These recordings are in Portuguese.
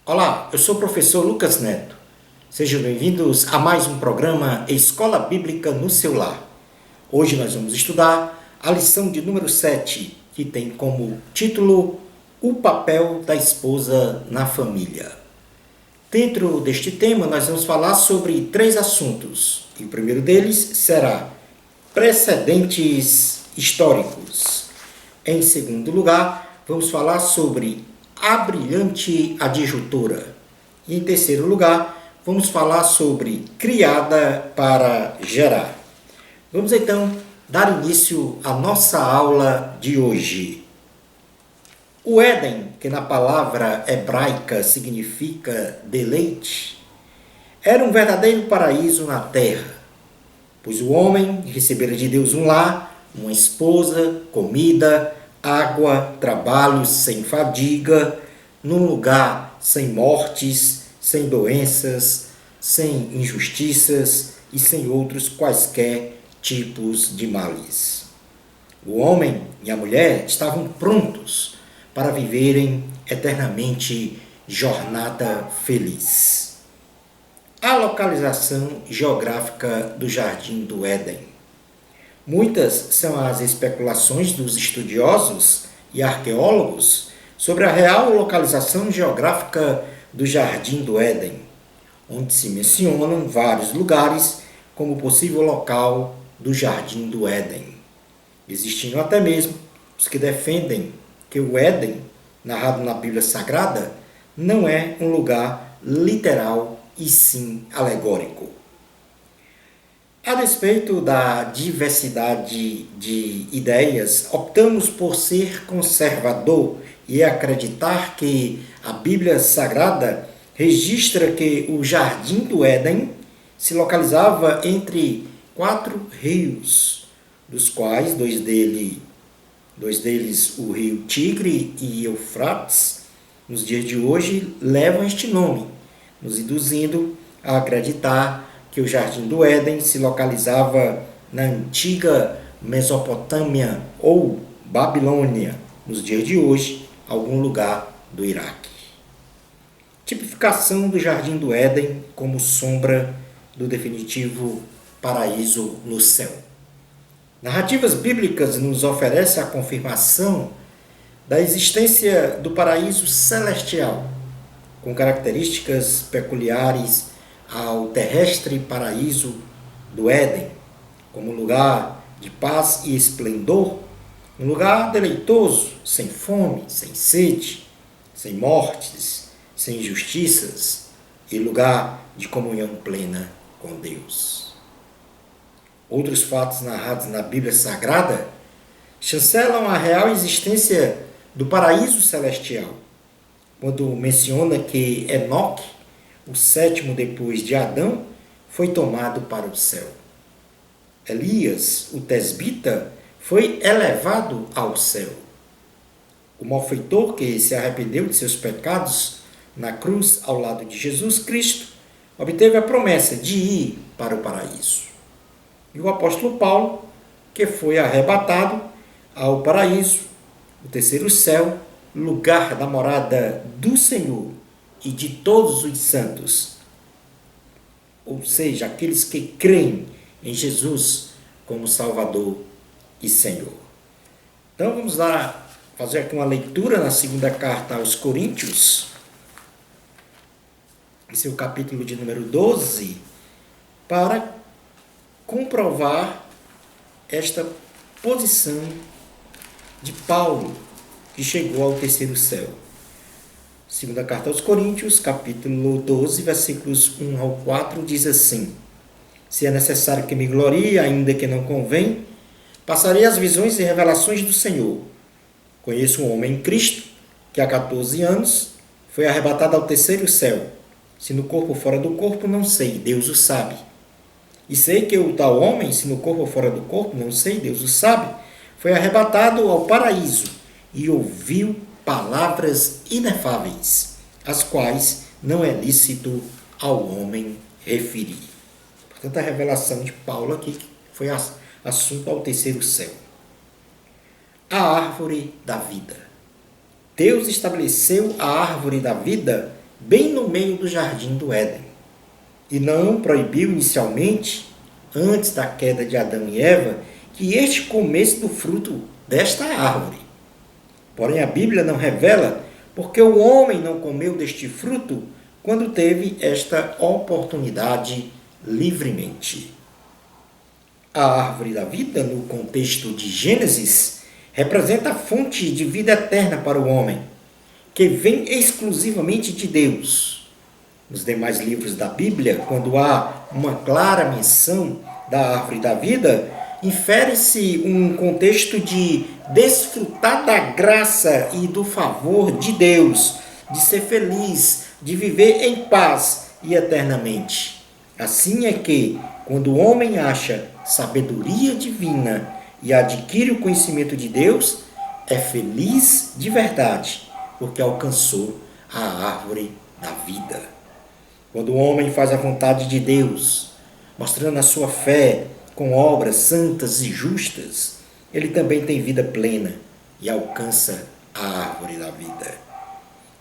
Olá, eu sou o professor Lucas Neto. Sejam bem-vindos a mais um programa Escola Bíblica no seu lar. Hoje nós vamos estudar a lição de número 7, que tem como título O papel da esposa na família. Dentro deste tema, nós vamos falar sobre 3 assuntos. E o primeiro deles será precedentes históricos. Em segundo lugar, vamos falar sobre a brilhante adjutora. E em terceiro lugar, vamos falar sobre criada para gerar. Vamos então dar início à nossa aula de hoje. O Éden, que na palavra hebraica significa deleite, era um verdadeiro paraíso na terra, pois o homem recebera de Deus um lar, uma esposa, comida, água, trabalho sem fadiga, num lugar sem mortes, sem doenças, sem injustiças e sem outros quaisquer tipos de males. O homem e a mulher estavam prontos para viverem eternamente jornada feliz. A localização geográfica do Jardim do Éden. Muitas são as especulações dos estudiosos e arqueólogos sobre a real localização geográfica do Jardim do Éden, onde se mencionam vários lugares como possível local do Jardim do Éden, existindo até mesmo os que defendem que o Éden, narrado na Bíblia Sagrada, não é um lugar literal e sim alegórico. A despeito da diversidade de ideias, optamos por ser conservador e acreditar que a Bíblia Sagrada registra que o Jardim do Éden se localizava entre 4 rios, dos quais dois deles, o rio Tigre e Eufrates, nos dias de hoje levam este nome, nos induzindo a acreditar que o Jardim do Éden se localizava na antiga Mesopotâmia ou Babilônia, nos dias de hoje, algum lugar do Iraque. Tipificação do Jardim do Éden como sombra do definitivo paraíso no céu. Narrativas bíblicas nos oferecem a confirmação da existência do paraíso celestial, com características peculiares ao terrestre paraíso do Éden, como lugar de paz e esplendor, um lugar deleitoso, sem fome, sem sede, sem mortes, sem injustiças e lugar de comunhão plena com Deus. Outros fatos narrados na Bíblia Sagrada chancelam a real existência do paraíso celestial, quando menciona que Enoque, o 7º depois de Adão, foi tomado para o céu. Elias, o tesbita, foi elevado ao céu. O malfeitor que se arrependeu de seus pecados na cruz ao lado de Jesus Cristo obteve a promessa de ir para o paraíso. E o apóstolo Paulo, que foi arrebatado ao paraíso, o 3º céu, lugar da morada do Senhor e de todos os santos, ou seja, aqueles que creem em Jesus como Salvador e Senhor. Então vamos lá fazer aqui uma leitura na segunda carta aos Coríntios, em seu capítulo de número 12, para comprovar esta posição de Paulo, que chegou ao 3º céu. Segunda carta aos Coríntios, capítulo 12, versículos 1 ao 4, diz assim: Se é necessário que me glorie, ainda que não convém, passarei as visões e revelações do Senhor. Conheço um homem em Cristo, que há 14 anos foi arrebatado ao 3º céu. Se no corpo ou fora do corpo, não sei, Deus o sabe. E sei que o tal homem, se no corpo ou fora do corpo, não sei, Deus o sabe, foi arrebatado ao paraíso e ouviu palavras inefáveis, as quais não é lícito ao homem referir. Portanto, a revelação de Paulo aqui foi assunto ao 3º céu. A árvore da vida. Deus estabeleceu a árvore da vida bem no meio do jardim do Éden. E não proibiu inicialmente, antes da queda de Adão e Eva, que este comesse do fruto desta árvore. Porém, a Bíblia não revela porque o homem não comeu deste fruto quando teve esta oportunidade livremente. A árvore da vida, no contexto de Gênesis, representa a fonte de vida eterna para o homem, que vem exclusivamente de Deus. Nos demais livros da Bíblia, quando há uma clara menção da árvore da vida, infere-se um contexto de desfrutar da graça e do favor de Deus, de ser feliz, de viver em paz e eternamente. Assim é que, quando o homem acha sabedoria divina e adquire o conhecimento de Deus, é feliz de verdade, porque alcançou a árvore da vida. Quando o homem faz a vontade de Deus, mostrando a sua fé com obras santas e justas, ele também tem vida plena e alcança a árvore da vida.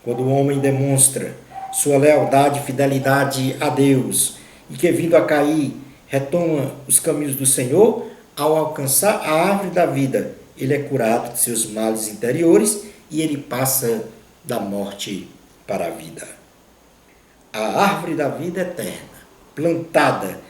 Quando o homem demonstra sua lealdade e fidelidade a Deus, e que, vindo a cair, retoma os caminhos do Senhor, ao alcançar a árvore da vida, ele é curado de seus males interiores e ele passa da morte para a vida. A árvore da vida eterna, plantada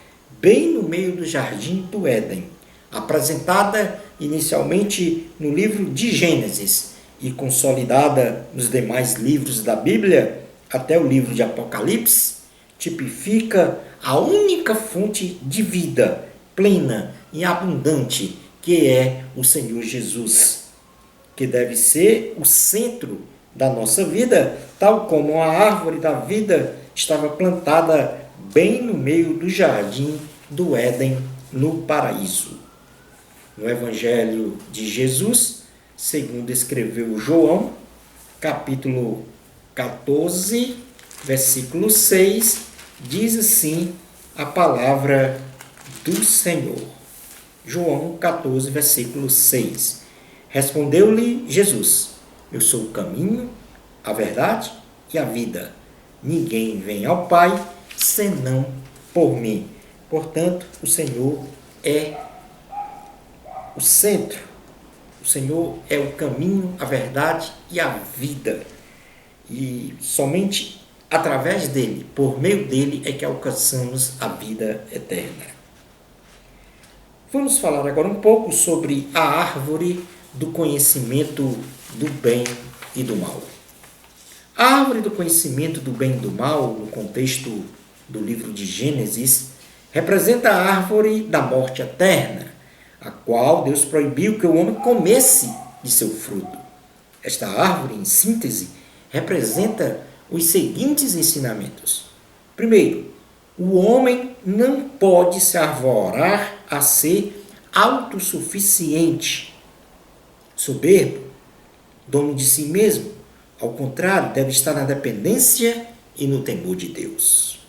bem no meio do jardim do Éden, apresentada inicialmente no livro de Gênesis e consolidada nos demais livros da Bíblia, até o livro de Apocalipse, tipifica a única fonte de vida plena e abundante, que é o Senhor Jesus, que deve ser o centro da nossa vida, tal como a árvore da vida estava plantada bem no meio do jardim do Éden, no paraíso. No Evangelho de Jesus, segundo escreveu João, capítulo 14, versículo 6, diz assim a palavra do Senhor. João 14, versículo 6. Respondeu-lhe Jesus: Eu sou o caminho, a verdade e a vida. Ninguém vem ao Pai senão por mim. Portanto, o Senhor é o centro. O Senhor é o caminho, a verdade e a vida. E somente através dele, por meio dele, é que alcançamos a vida eterna. Vamos falar agora um pouco sobre a árvore do conhecimento do bem e do mal. A árvore do conhecimento do bem e do mal, no contexto do livro de Gênesis, representa a árvore da morte eterna, a qual Deus proibiu que o homem comesse de seu fruto. Esta árvore, em síntese, representa os seguintes ensinamentos. Primeiro, o homem não pode se arvorar a ser autossuficiente, soberbo, dono de si mesmo. Ao contrário, deve estar na dependência e no temor de Deus.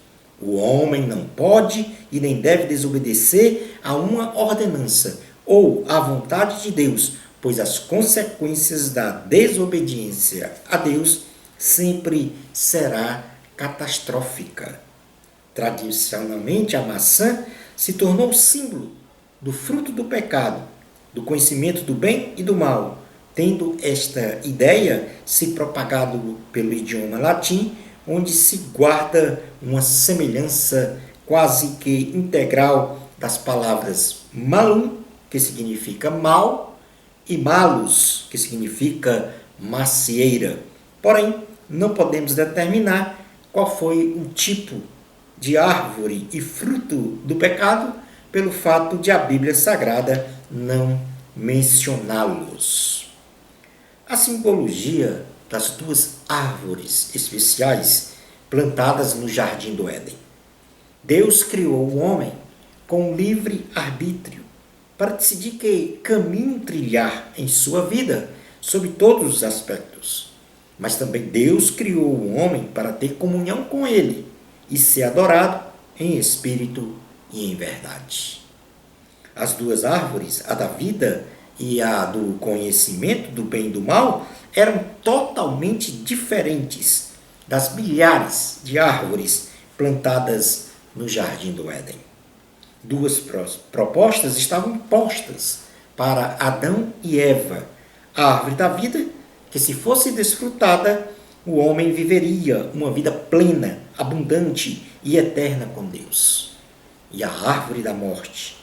O homem não pode e nem deve desobedecer a uma ordenança ou à vontade de Deus, pois as consequências da desobediência a Deus sempre será catastrófica. Tradicionalmente, a maçã se tornou símbolo do fruto do pecado, do conhecimento do bem e do mal, tendo esta ideia se propagado pelo idioma latim, onde se guarda uma semelhança quase que integral das palavras malum, que significa mal, e malus, que significa macieira. Porém, não podemos determinar qual foi o tipo de árvore e fruto do pecado, pelo fato de a Bíblia Sagrada não mencioná-los. A simbologia das duas árvores especiais plantadas no jardim do Éden. Deus criou o homem com livre arbítrio para decidir que caminho trilhar em sua vida sob todos os aspectos. Mas também Deus criou o homem para ter comunhão com ele e ser adorado em espírito e em verdade. As duas árvores, a da vida e a do conhecimento do bem e do mal, eram totalmente diferentes, das milhares de árvores plantadas no jardim do Éden. Duas propostas estavam postas para Adão e Eva. A árvore da vida, que se fosse desfrutada, o homem viveria uma vida plena, abundante e eterna com Deus. E a árvore da morte,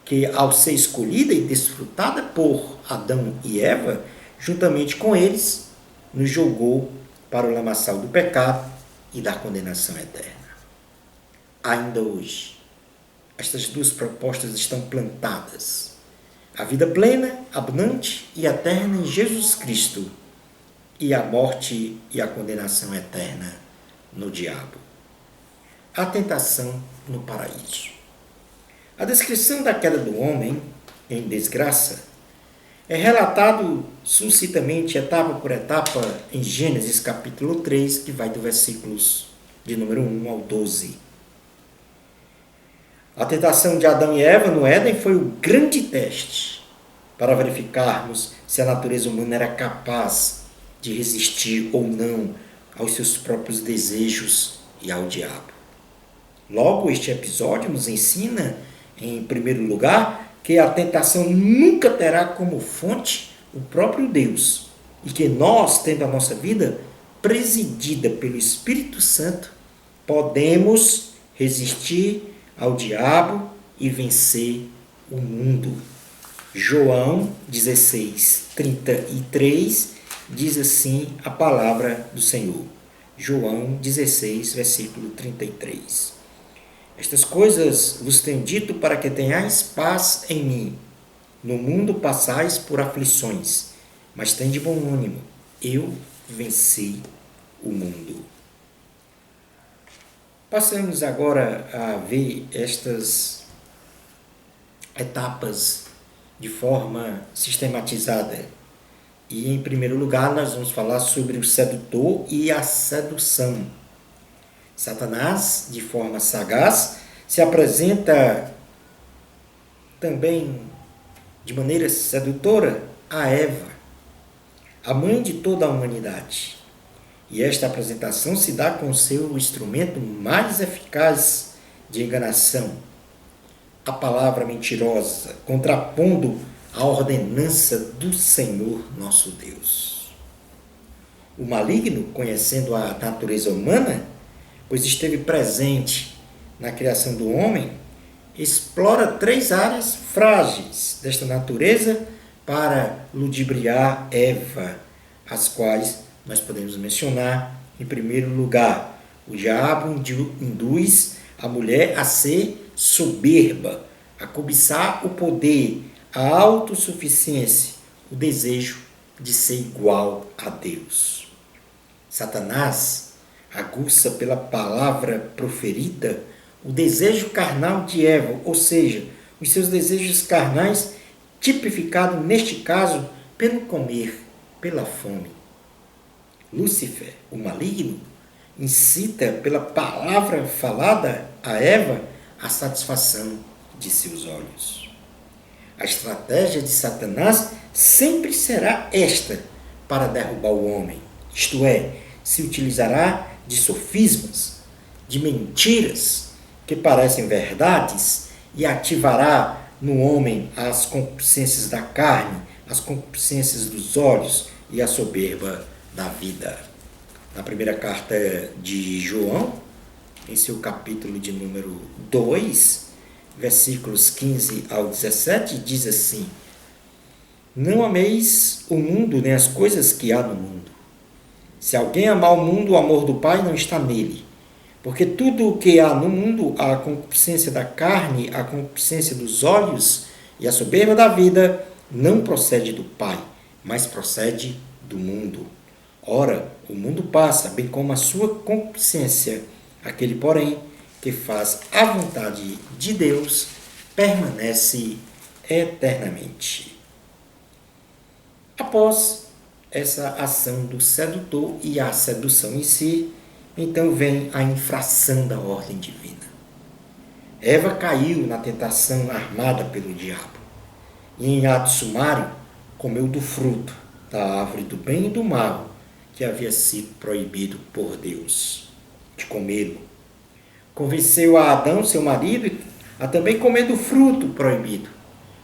que ao ser escolhida e desfrutada por Adão e Eva, juntamente com eles, nos jogou para o lamaçal do pecado e da condenação eterna. Ainda hoje, estas duas propostas estão plantadas. A vida plena, abundante e eterna em Jesus Cristo, e a morte e a condenação eterna no diabo. A tentação no paraíso. A descrição da queda do homem em desgraça é relatado sucintamente, etapa por etapa, em Gênesis capítulo 3, que vai do versículos de número 1 ao 12. A tentação de Adão e Eva no Éden foi o grande teste para verificarmos se a natureza humana era capaz de resistir ou não aos seus próprios desejos e ao diabo. Logo, este episódio nos ensina, em primeiro lugar, que a tentação nunca terá como fonte o próprio Deus e que nós, tendo a nossa vida presidida pelo Espírito Santo, podemos resistir ao diabo e vencer o mundo. João 16:33 diz assim a palavra do Senhor. João 16, versículo 33. Estas coisas vos tenho dito para que tenhais paz em mim. No mundo passais por aflições, mas tende bom ânimo. Eu venci o mundo. Passamos agora a ver estas etapas de forma sistematizada. E, em primeiro lugar, nós vamos falar sobre o sedutor e a sedução. Satanás, de forma sagaz, se apresenta também de maneira sedutora a Eva, a mãe de toda a humanidade. E esta apresentação se dá com o seu instrumento mais eficaz de enganação, a palavra mentirosa, contrapondo a ordenança do Senhor nosso Deus. O maligno, conhecendo a natureza humana, pois esteve presente na criação do homem, explora 3 áreas frágeis desta natureza para ludibriar Eva, as quais nós podemos mencionar, em primeiro lugar, o diabo induz a mulher a ser soberba, a cobiçar o poder, a autossuficiência, o desejo de ser igual a Deus. Satanás aguça pela palavra proferida o desejo carnal de Eva, ou seja, os seus desejos carnais tipificados, neste caso, pelo comer, pela fome. Lúcifer, o maligno, incita pela palavra falada a Eva a satisfação de seus olhos. A estratégia de Satanás sempre será esta para derrubar o homem, isto é, se utilizará de sofismas, de mentiras que parecem verdades e ativará no homem as concupiscências da carne, as concupiscências dos olhos e a soberba da vida. Na primeira carta de João, em seu capítulo de número 2, versículos 15 ao 17, diz assim: Não ameis o mundo nem as coisas que há no mundo. Se alguém amar o mundo, o amor do Pai não está nele. Porque tudo o que há no mundo, a concupiscência da carne, a concupiscência dos olhos e a soberba da vida, não procede do Pai, mas procede do mundo. Ora, o mundo passa, bem como a sua concupiscência. Aquele, porém, que faz a vontade de Deus, permanece eternamente. Após essa ação do sedutor e a sedução em si, então vem a infração da ordem divina. Eva caiu na tentação armada pelo diabo e, em ato sumário, comeu do fruto da árvore do bem e do mal, que havia sido proibido por Deus de comê-lo. Convenceu a Adão, seu marido, a também comer do fruto proibido.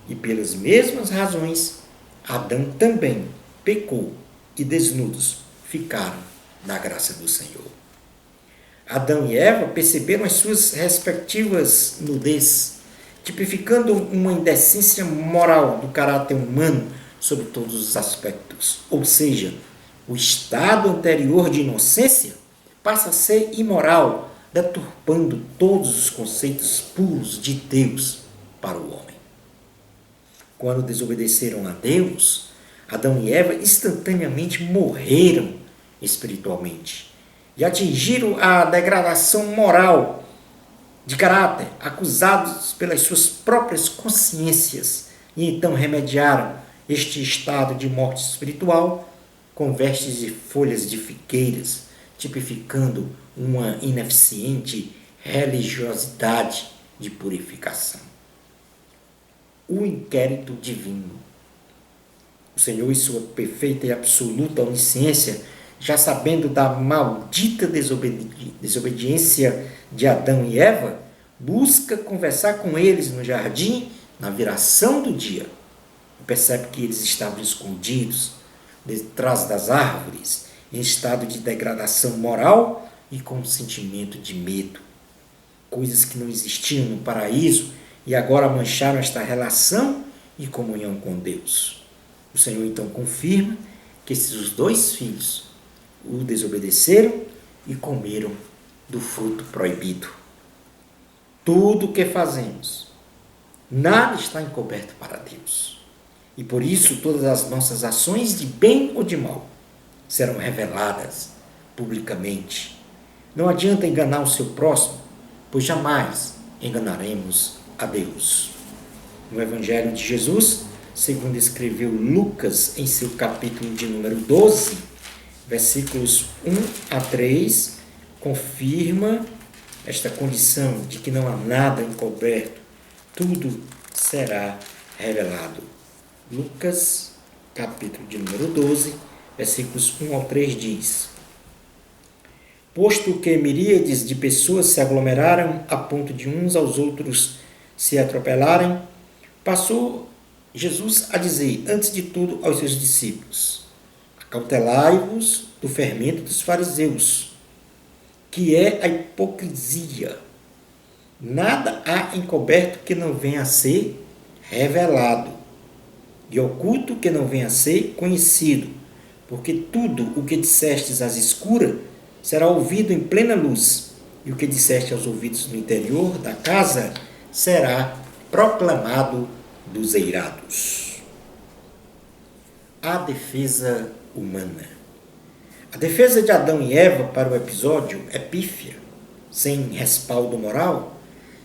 E pelas mesmas razões, Adão também pecou e desnudos ficaram na graça do Senhor. Adão e Eva perceberam as suas respectivas nudez, tipificando uma indecência moral do caráter humano sobre todos os aspectos. Ou seja, o estado anterior de inocência passa a ser imoral, deturpando todos os conceitos puros de Deus para o homem. Quando desobedeceram a Deus, Adão e Eva instantaneamente morreram espiritualmente e atingiram a degradação moral de caráter, acusados pelas suas próprias consciências, e então remediaram este estado de morte espiritual com vestes de folhas de figueiras, tipificando uma ineficiente religiosidade de purificação. O inquérito divino. O Senhor, em sua perfeita e absoluta onisciência, já sabendo da maldita desobediência de Adão e Eva, busca conversar com eles no jardim na viração do dia. Percebe que eles estavam escondidos detrás das árvores, em estado de degradação moral e com um sentimento de medo. Coisas que não existiam no paraíso e agora mancharam esta relação e comunhão com Deus. O Senhor então confirma que esses dois filhos o desobedeceram e comeram do fruto proibido. Tudo o que fazemos, nada está encoberto para Deus. E por isso todas as nossas ações de bem ou de mal serão reveladas publicamente. Não adianta enganar o seu próximo, pois jamais enganaremos a Deus. No Evangelho de Jesus, segundo escreveu Lucas em seu capítulo de número 12, versículos 1 a 3, confirma esta condição de que não há nada encoberto, tudo será revelado. Lucas, capítulo de número 12, versículos 1 ao 3 diz: Posto que miríades de pessoas se aglomeraram a ponto de uns aos outros se atropelarem, passou Jesus a dizer, antes de tudo, aos seus discípulos: Acautelai-vos do fermento dos fariseus, que é a hipocrisia. Nada há encoberto que não venha a ser revelado, e oculto que não venha a ser conhecido, porque tudo o que dissestes às escuras será ouvido em plena luz, e o que disseste aos ouvidos no interior da casa será proclamado dos eirados. A defesa humana. A defesa de Adão e Eva para o episódio é pífia, sem respaldo moral,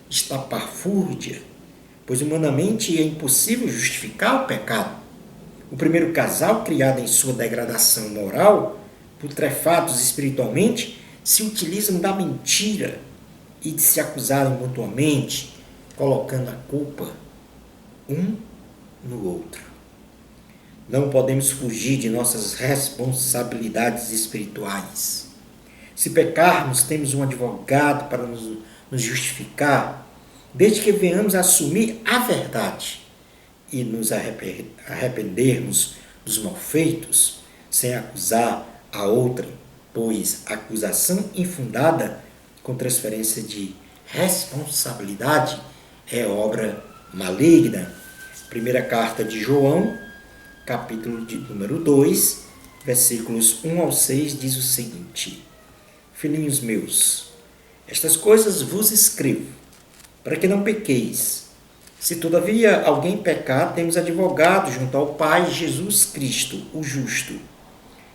estapafúrdia, pois humanamente é impossível justificar o pecado. O primeiro casal, criado em sua degradação moral, putrefados espiritualmente, se utilizam da mentira e de se acusarem mutuamente, colocando a culpa um no outro. Não podemos fugir de nossas responsabilidades espirituais. Se pecarmos, temos um advogado para nos justificar, desde que venhamos a assumir a verdade e nos arrependermos dos malfeitos, sem acusar a outra, pois a acusação infundada com transferência de responsabilidade é obra maligna. Primeira carta de João, capítulo de número 2, versículos 1 ao 6, diz o seguinte: Filhinhos meus, estas coisas vos escrevo, para que não pequeis. Se todavia alguém pecar, temos advogado junto ao Pai, Jesus Cristo, o justo.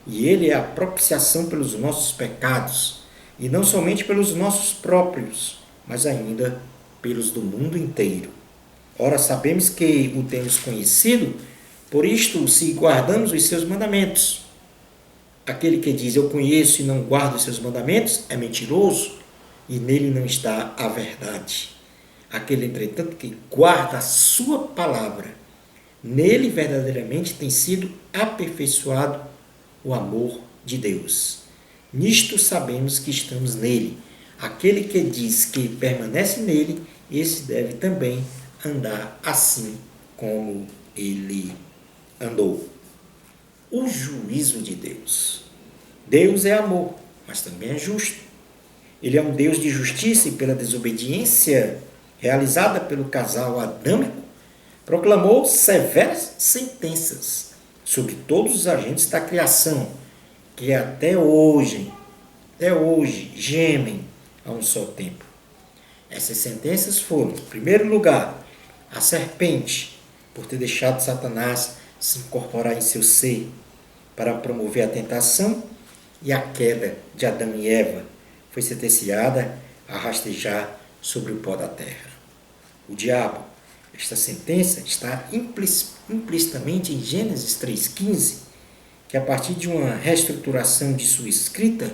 E ele é a propiciação pelos nossos pecados, e não somente pelos nossos próprios, mas ainda pelos do mundo inteiro. Ora, sabemos que o temos conhecido, por isto, se guardamos os seus mandamentos. Aquele que diz, eu conheço e não guardo os seus mandamentos, é mentiroso, e nele não está a verdade. Aquele, entretanto, que guarda a sua palavra, nele verdadeiramente tem sido aperfeiçoado o amor de Deus. Nisto sabemos que estamos nele. Aquele que diz que permanece nele, esse deve também andar assim como ele andou. O juízo de Deus. Deus é amor, mas também é justo. Ele é um Deus de justiça e pela desobediência realizada pelo casal adâmico, proclamou severas sentenças sobre todos os agentes da criação, que até hoje gemem a um só tempo. Essas sentenças foram, em primeiro lugar, a serpente, por ter deixado Satanás se incorporar em seu ser para promover a tentação, e a queda de Adão e Eva foi sentenciada a rastejar sobre o pó da terra. O diabo, esta sentença está implicitamente em Gênesis 3,15, que a partir de uma reestruturação de sua escrita,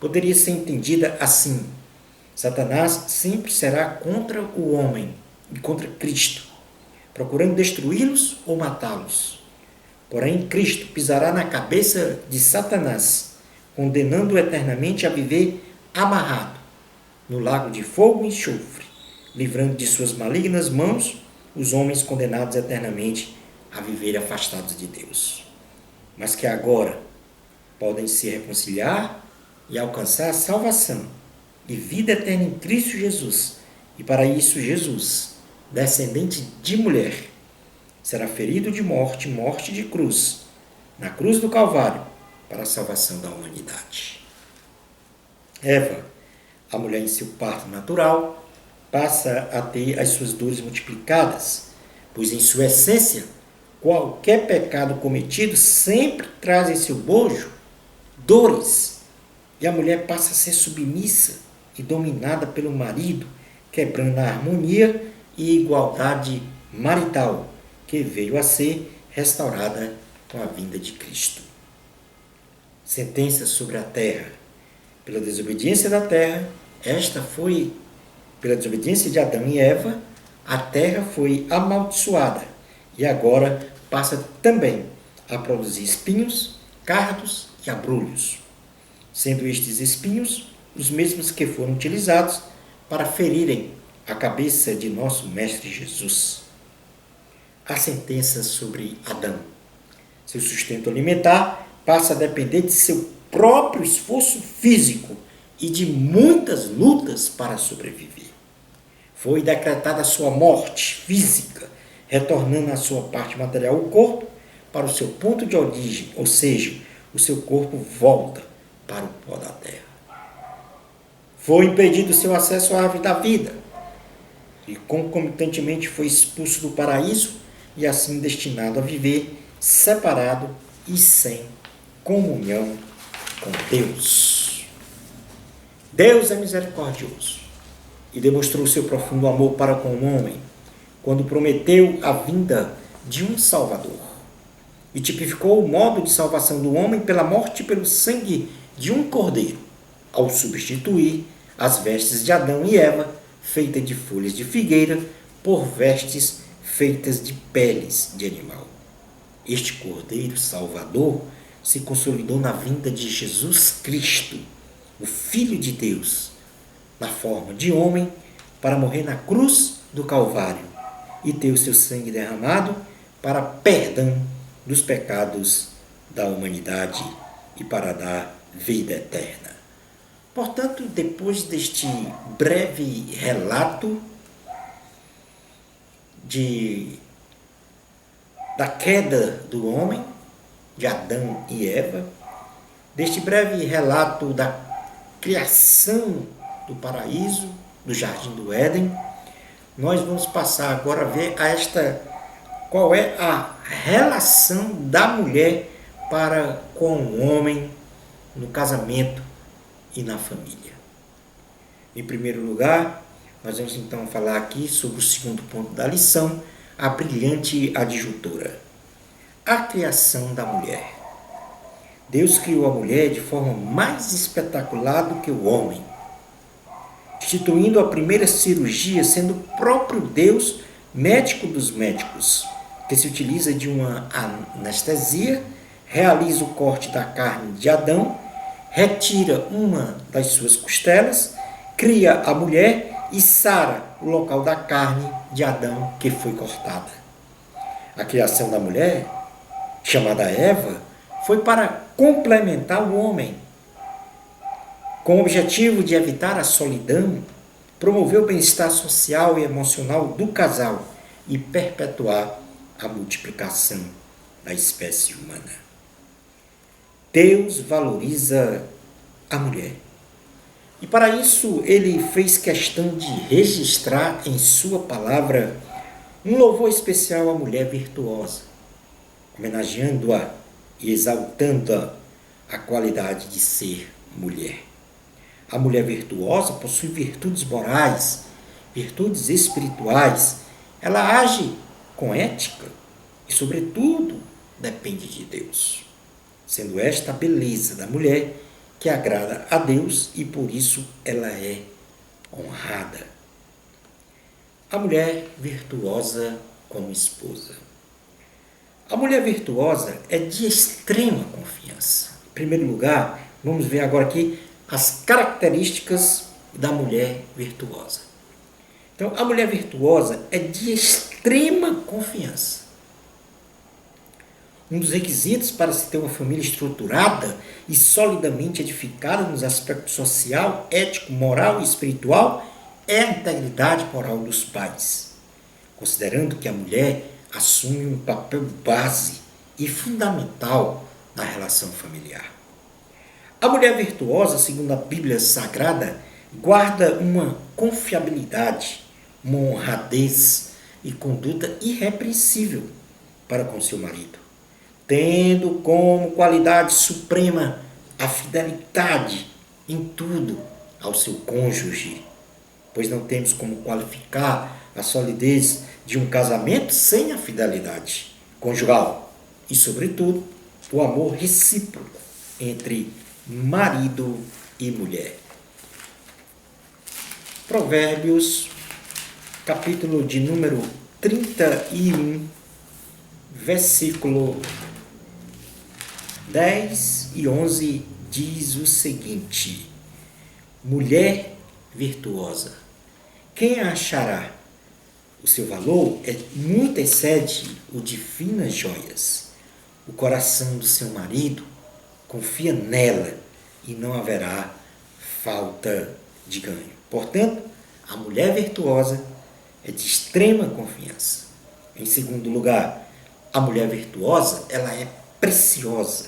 poderia ser entendida assim: Satanás sempre será contra o homem e contra Cristo, procurando destruí-los ou matá-los. Porém, Cristo pisará na cabeça de Satanás, condenando-o eternamente a viver amarrado no lago de fogo e enxofre, livrando de suas malignas mãos os homens condenados eternamente a viver afastados de Deus, mas que agora podem se reconciliar e alcançar a salvação e vida eterna em Cristo Jesus. E para isso Jesus, descendente de mulher, será ferido de morte, morte de cruz, na cruz do Calvário, para a salvação da humanidade. Eva, a mulher em seu parto natural, passa a ter as suas dores multiplicadas, pois em sua essência, qualquer pecado cometido sempre traz em seu bojo dores, e a mulher passa a ser submissa e dominada pelo marido, quebrando a harmonia e igualdade marital, que veio a ser restaurada com a vinda de Cristo. Sentença sobre a terra. Pela desobediência da terra, pela desobediência de Adão e Eva, a terra foi amaldiçoada e agora passa também a produzir espinhos, cardos e abrolhos, sendo estes espinhos os mesmos que foram utilizados para ferirem a cabeça de nosso Mestre Jesus. A sentença sobre Adão. Seu sustento alimentar passa a depender de seu próprio esforço físico e de muitas lutas para sobreviver. Foi decretada a sua morte física, retornando à sua parte material, o corpo, para o seu ponto de origem, ou seja, o seu corpo volta para o pó da terra. Foi impedido o seu acesso à árvore da vida e concomitantemente foi expulso do paraíso e assim destinado a viver separado e sem comunhão com Deus. Deus é misericordioso e demonstrou seu profundo amor para com o homem quando prometeu a vinda de um Salvador e tipificou o modo de salvação do homem pela morte e pelo sangue de um cordeiro, ao substituir as vestes de Adão e Eva, feitas de folhas de figueira, por vestes feitas de peles de animal. Este cordeiro salvador se consolidou na vinda de Jesus Cristo, o Filho de Deus, na forma de homem, para morrer na cruz do Calvário e ter o seu sangue derramado para perdão dos pecados da humanidade e para dar vida eterna. Portanto, depois deste breve relato da queda do homem, de Adão e Eva, deste breve relato da criação do paraíso, do jardim do Éden, nós vamos passar agora a ver qual é a relação da mulher para com o homem no casamento e na família. Em primeiro lugar, nós vamos então falar aqui sobre o segundo ponto da lição, a brilhante adjuntora. A criação da mulher. Deus criou a mulher de forma mais espetacular do que o homem, instituindo a primeira cirurgia, sendo o próprio Deus médico dos médicos, que se utiliza de uma anestesia realiza o corte da carne de Adão, retira uma das suas costelas, cria a mulher e sara o local da carne de Adão que foi cortada. A criação da mulher, chamada Eva, foi para complementar o homem, com o objetivo de evitar a solidão, promover o bem-estar social e emocional do casal e perpetuar a multiplicação da espécie humana. Deus valoriza a mulher. E para isso ele fez questão de registrar em sua palavra um louvor especial à mulher virtuosa, homenageando-a e exaltando a qualidade de ser mulher. A mulher virtuosa possui virtudes morais, virtudes espirituais. Ela age com ética e, sobretudo, depende de Deus. Sendo esta a beleza da mulher que agrada a Deus e, por isso, ela é honrada. A mulher virtuosa como esposa. A mulher virtuosa é de extrema confiança. Em primeiro lugar, vamos ver agora aqui as características da mulher virtuosa. Então, a mulher virtuosa é de extrema confiança. Um dos requisitos para se ter uma família estruturada e solidamente edificada nos aspectos social, ético, moral e espiritual é a integridade moral dos pais, considerando que a mulher assume um papel base e fundamental na relação familiar. A mulher virtuosa, segundo a Bíblia Sagrada, guarda uma confiabilidade, uma honradez e conduta irrepreensível para com seu marido, tendo como qualidade suprema a fidelidade em tudo ao seu cônjuge, pois não temos como qualificar a solidez de um casamento sem a fidelidade conjugal e, sobretudo, o amor recíproco entre marido e mulher. Provérbios, capítulo de número 31, versículo 10 e 11 diz o seguinte: mulher virtuosa, quem a achará? O seu valor muito excede o de finas joias. O coração do seu marido confia nela e não haverá falta de ganho. Portanto, a mulher virtuosa é de extrema confiança. Em segundo lugar, a mulher virtuosa, ela é preciosa.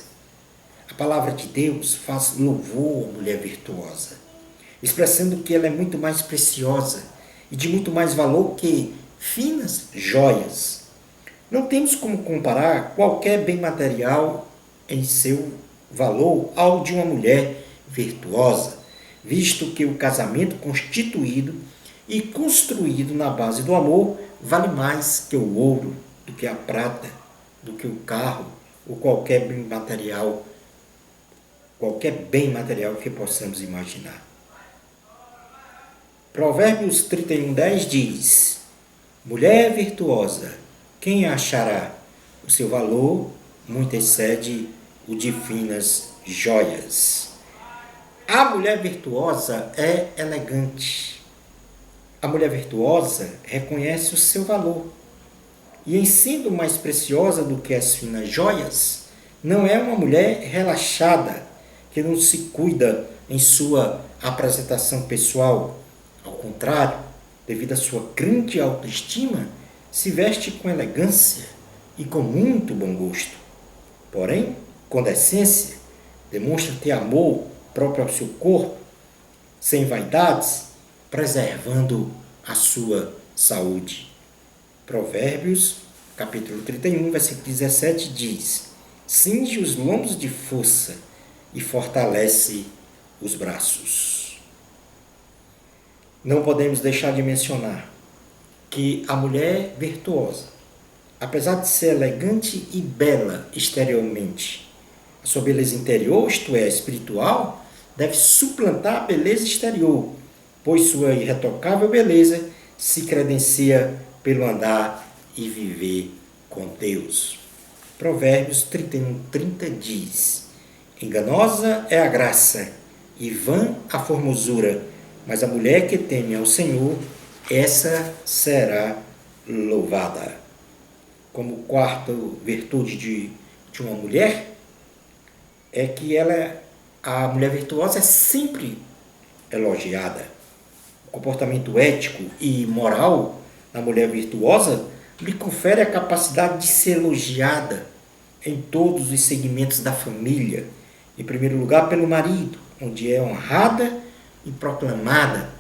A palavra de Deus faz louvor à mulher virtuosa, expressando que ela é muito mais preciosa e de muito mais valor que finas joias. Não temos como comparar qualquer bem material em seu valor ao de uma mulher virtuosa, visto que o casamento constituído e construído na base do amor vale mais que o ouro, do que a prata, do que o carro ou qualquer bem material que possamos imaginar. Provérbios 31:10 diz: mulher virtuosa, quem a achará? O seu valor muito excede o de finas joias. A mulher virtuosa é elegante. A mulher virtuosa reconhece o seu valor. E em sendo mais preciosa do que as finas joias, não é uma mulher relaxada, que não se cuida em sua apresentação pessoal. Ao contrário, devido à sua grande autoestima, se veste com elegância e com muito bom gosto. Porém, com decência, demonstra ter amor próprio ao seu corpo, sem vaidades, preservando a sua saúde. Provérbios, capítulo 31, versículo 17 diz: cinge os lombos de força e fortalece os braços. Não podemos deixar de mencionar que a mulher virtuosa, apesar de ser elegante e bela exteriormente, a sua beleza interior, isto é, espiritual, deve suplantar a beleza exterior, pois sua irretocável beleza se credencia pelo andar e viver com Deus. Provérbios 31:30 diz: enganosa é a graça, e vã a formosura, mas a mulher que teme ao Senhor, essa será louvada. Como quarta virtude de uma mulher, é que a mulher virtuosa é sempre elogiada. O comportamento ético e moral da mulher virtuosa lhe confere a capacidade de ser elogiada em todos os segmentos da família. Em primeiro lugar, pelo marido, onde é honrada e proclamada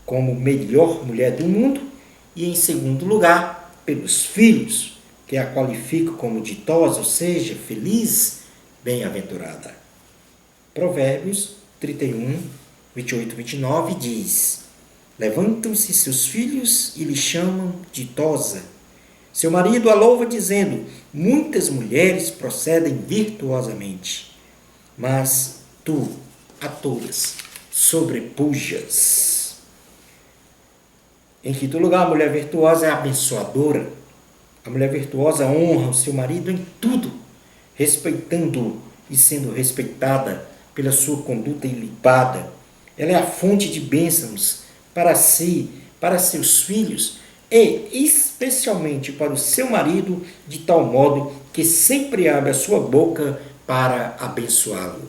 como melhor mulher do mundo, e em segundo lugar, pelos filhos, que a qualificam como ditosa, ou seja, feliz, bem-aventurada. Provérbios 31, 28, 29 diz: levantam-se seus filhos e lhe chamam ditosa. Seu marido a louva dizendo: muitas mulheres procedem virtuosamente, mas tu a todas sobrepujas. Em quinto lugar, a mulher virtuosa é abençoadora. A mulher virtuosa honra o seu marido em tudo, respeitando-o e sendo respeitada pela sua conduta ilibada. Ela é a fonte de bênçãos para si, para seus filhos e especialmente para o seu marido, de tal modo que sempre abre a sua boca para abençoá-lo.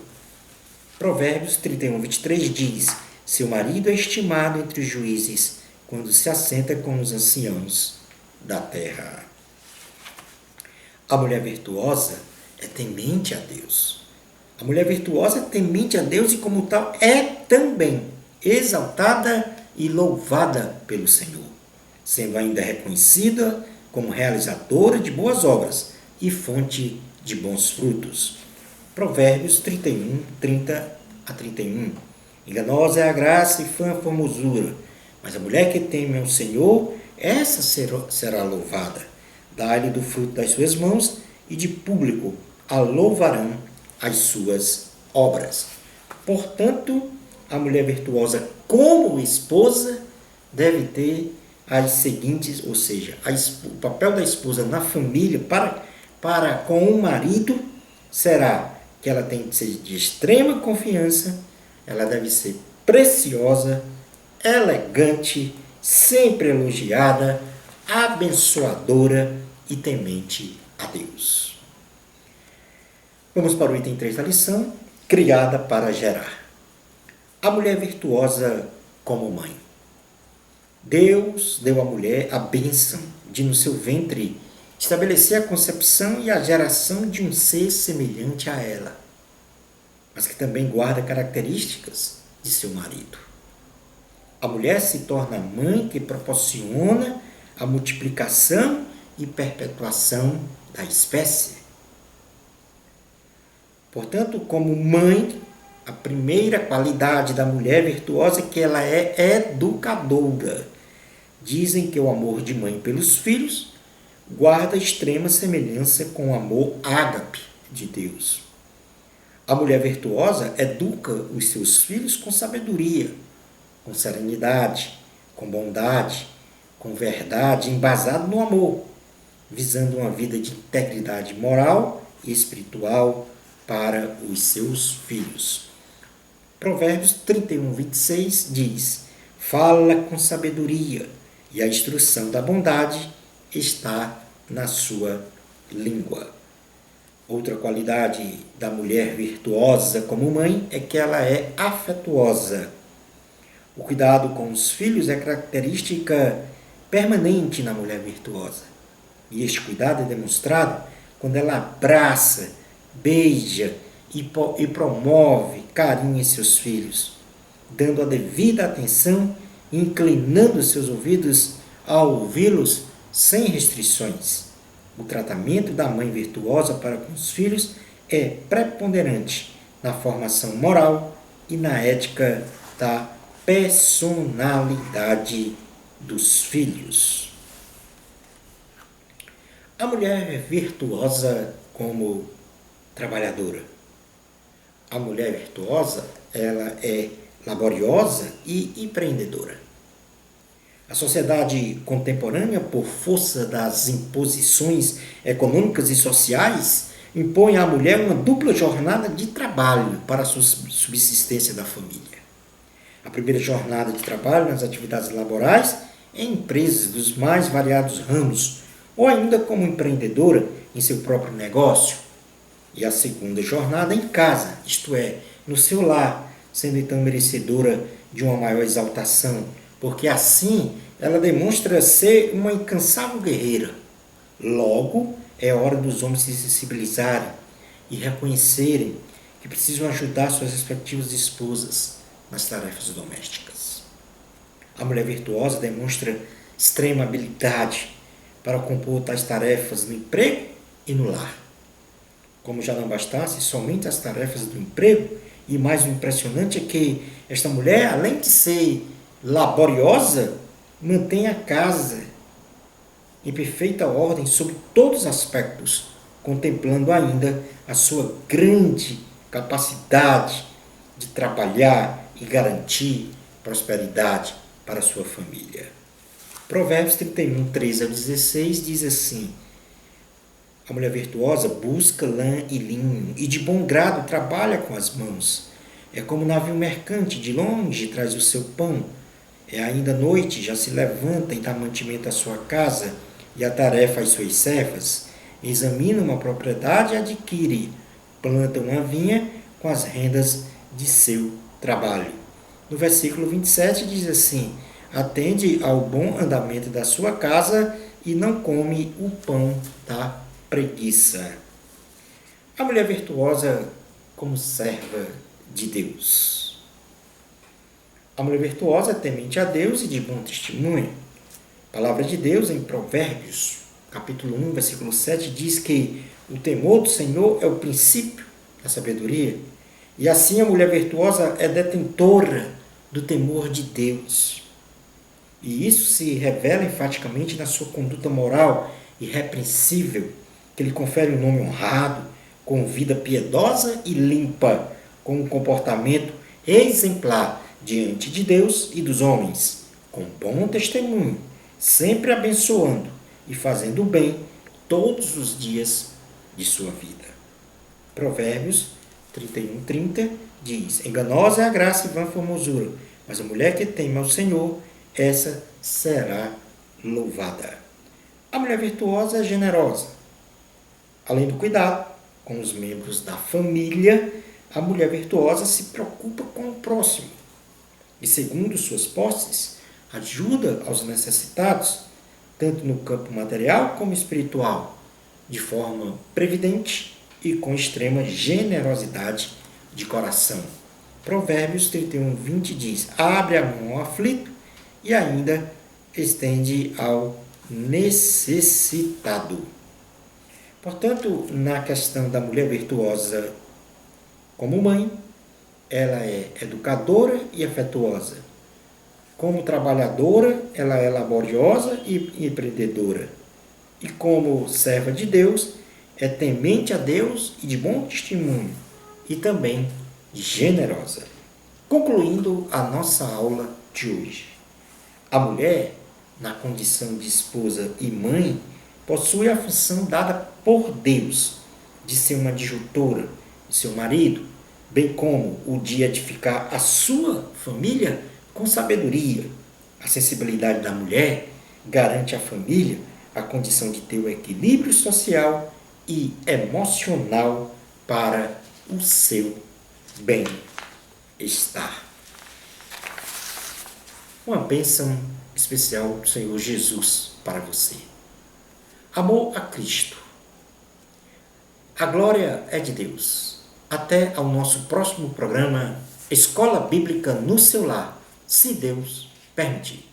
Provérbios 31, 23 diz: seu marido é estimado entre os juízes, quando se assenta com os anciãos da terra. A mulher virtuosa é temente a Deus. A mulher virtuosa é temente a Deus e, como tal, é também exaltada e louvada pelo Senhor, sendo ainda reconhecida como realizadora de boas obras e fonte de bons frutos. Provérbios 31, 30 a 31. Enganosa é a graça e fã a formosura, mas a mulher que teme ao Senhor, essa será louvada. Dá-lhe do fruto das suas mãos, e de público a louvarão as suas obras. Portanto, a mulher virtuosa, como esposa, deve ter as seguintes, ou seja, o papel da esposa na família para com o marido será que ela tem que ser de extrema confiança, ela deve ser preciosa, elegante, sempre elogiada, abençoadora e temente a Deus. Vamos para o item 3 da lição: criada para gerar. A mulher virtuosa como mãe. Deus deu à mulher a bênção de, no seu ventre, estabelecer a concepção e a geração de um ser semelhante a ela, mas que também guarda características de seu marido. A mulher se torna a mãe que proporciona a multiplicação e perpetuação da espécie. Portanto, como mãe, a primeira qualidade da mulher virtuosa é que ela é educadora. Dizem que o amor de mãe pelos filhos guarda extrema semelhança com o amor ágape de Deus. A mulher virtuosa educa os seus filhos com sabedoria, com serenidade, com bondade, com verdade, embasado no amor, visando uma vida de integridade moral e espiritual para os seus filhos. Provérbios 31, 26 diz: fala com sabedoria, e a instrução da bondade está na sua língua. Outra qualidade da mulher virtuosa como mãe é que ela é afetuosa. O cuidado com os filhos é característica permanente na mulher virtuosa. E este cuidado é demonstrado quando ela abraça, beija e promove carinho em seus filhos, dando a devida atenção e inclinando seus ouvidos a ouvi-los sem restrições. O tratamento da mãe virtuosa para com os filhos é preponderante na formação moral e na ética da personalidade dos filhos. A mulher virtuosa como trabalhadora. A mulher virtuosa, ela é laboriosa e empreendedora. A sociedade contemporânea, por força das imposições econômicas e sociais, impõe à mulher uma dupla jornada de trabalho para a subsistência da família. A primeira jornada de trabalho nas atividades laborais em empresas dos mais variados ramos, ou ainda como empreendedora em seu próprio negócio. E a segunda jornada em casa, isto é, no seu lar, sendo então merecedora de uma maior exaltação, porque assim ela demonstra ser uma incansável guerreira. Logo, é hora dos homens se sensibilizarem e reconhecerem que precisam ajudar suas respectivas esposas nas tarefas domésticas. A mulher virtuosa demonstra extrema habilidade para compor tais tarefas no emprego e no lar. Como já não bastasse somente as tarefas do emprego, e mais o impressionante é que esta mulher, além de ser laboriosa, mantém a casa em perfeita ordem sob todos os aspectos, contemplando ainda a sua grande capacidade de trabalhar e garantir prosperidade para a sua família. Provérbios 31, 13 a 16 diz assim: a mulher virtuosa busca lã e linho e de bom grado trabalha com as mãos. É como um navio mercante, de longe traz o seu pão. É ainda noite, já se levanta e dá mantimento à sua casa e a tarefa às suas servas. Examina uma propriedade e adquire. Planta uma vinha com as rendas de seu trabalho. No versículo 27 diz assim: atende ao bom andamento da sua casa e não come o pão da preguiça. A mulher virtuosa como serva de Deus. A mulher virtuosa é temente a Deus e de bom testemunho. A palavra de Deus em Provérbios, capítulo 1, versículo 7, diz que o temor do Senhor é o princípio da sabedoria. E assim a mulher virtuosa é detentora do temor de Deus. E isso se revela enfaticamente na sua conduta moral irrepreensível, que lhe confere um nome honrado, com vida piedosa e limpa, com um comportamento exemplar diante de Deus e dos homens, com bom testemunho, sempre abençoando e fazendo o bem todos os dias de sua vida. Provérbios 31, 30 diz: enganosa é a graça e vã formosura, mas a mulher que teme ao Senhor, essa será louvada. A mulher virtuosa é generosa. Além do cuidado com os membros da família, a mulher virtuosa se preocupa com o próximo e, segundo suas posses, ajuda aos necessitados, tanto no campo material como espiritual, de forma previdente e com extrema generosidade de coração. Provérbios 31, 20 diz: abre a mão ao aflito e ainda estende ao necessitado. Portanto, na questão da mulher virtuosa como mãe, ela é educadora e afetuosa. Como trabalhadora, ela é laboriosa e empreendedora. E como serva de Deus, é temente a Deus e de bom testemunho, e também generosa. Concluindo a nossa aula de hoje. A mulher, na condição de esposa e mãe, possui a função dada por Deus de ser uma adjutora de seu marido, bem como o de edificar a sua família com sabedoria. A sensibilidade da mulher garante à família a condição de ter o equilíbrio social e emocional para o seu bem-estar. Uma bênção especial do Senhor Jesus para você. Amor a Cristo. A glória é de Deus. Até ao nosso próximo programa Escola Bíblica no seu lar, se Deus permitir.